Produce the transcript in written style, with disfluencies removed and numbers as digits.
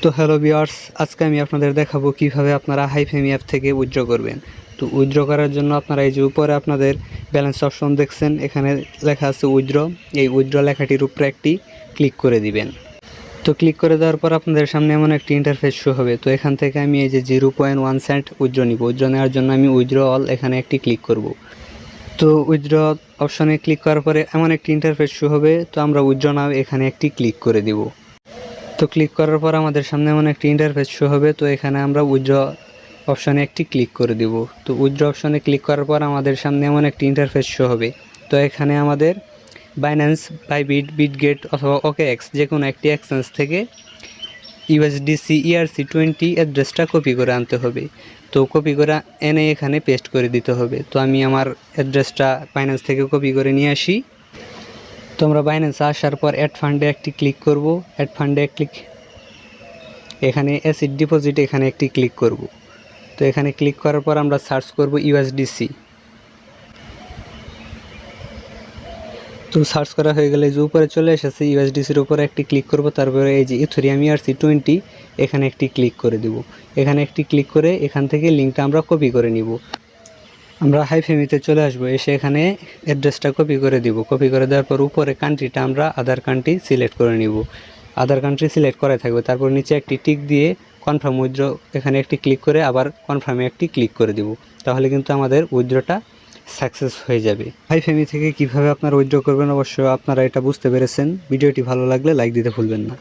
তো hello viewers, আজকে আমি আপনাদের দেখাবো কিভাবে আপনারা হাইফেমি অ্যাপ থেকে উইথড্র করবেন। তো উইথড্র করার জন্য আপনারা এই যে উপরে আপনাদের ব্যালেন্স অপশন দেখছেন, এখানে লেখা আছে উইথড্র। এই উইথড্র লেখাটির উপরে একটি ক্লিক করে দিবেন। তো ক্লিক করে দেওয়ার পর আপনাদের সামনে এমন একটি ইন্টারফেস শো হবে। তো এখান থেকে আমি এই যে 0.1 সেন্ট উইথড্র নিব। উইথড্র নেওয়ার জন্য আমি উইথড্র অল এখানে একটি ক্লিক করব। তো উইথড্র অপশনে ক্লিক করার পরে এমন একটি ইন্টারফেস শো হবে। তো আমরা উইথড্র নাও এখানে একটি ক্লিক করে দিব। তো ক্লিক করার পর আমাদের সামনে এমন একটি ইন্টারফেস শো হবে। তো এখানে আমরা উইথড্র অপশনে একটি ক্লিক করে দিব। তো উইথড্র অপশনে ক্লিক করার পর আমাদের সামনে এমন একটি ইন্টারফেস শো হবে। তো এখানে আমাদের বাইন্যান্স, বাইবিট, বিটগেট অথবা OKX যে কোনো একটি এক্সচেঞ্জ থেকে USDC ERC20 অ্যাড্রেসটা কপি করে আনতে হবে। তো কপি করে এনে এখানে পেস্ট করে দিতে হবে। তো আমি আমার অ্যাড্রেসটা বাইন্যান্স থেকে কপি করে নিয়ে আসি। তো আমরা বাইন্যান্সে আসার পর অ্যাড ফান্ডে একটি ক্লিক করব। অ্যাড ফান্ডে এখানে অ্যাসিড ডিপোজিট এখানে একটি ক্লিক করব। তো এখানে ক্লিক করার পর আমরা সার্চ করব USDC। তো সার্চ করা হয়ে গেলে যে উপরে চলে এসেছে USDCর উপরে একটি ক্লিক করব। তারপরে এই যে ইথেরিয়াম ERC20 এখানে একটি ক্লিক করে দিব। এখানে একটি ক্লিক করে এখান থেকে লিঙ্কটা আমরা কপি করে নিব। আমরা হাইফেমিতে চলে আসবো, এসে এখানে অ্যাড্রেসটা কপি করে দিব। কপি করে দেওয়ার পর উপরে কান্ট্রিটা আমরা আদার কান্ট্রি সিলেক্ট করে নিব। আদার কান্ট্রি সিলেক্ট করা থাকবে। তারপর নিচে একটি টিক দিয়ে কনফার্ম উইথড্র এখানে একটি ক্লিক করে আবার কনফার্মে একটি ক্লিক করে দিব। তাহলে কিন্তু আমাদের উইথড্রটা সাকসেস হয়ে যাবে। হাইফেমি থেকে কিভাবে আপনারা উইথড্র করবেন অবশ্যই আপনারা এটা বুঝতে পেরেছেন। ভিডিওটি ভালো লাগলে লাইক দিতে ভুলবেন না।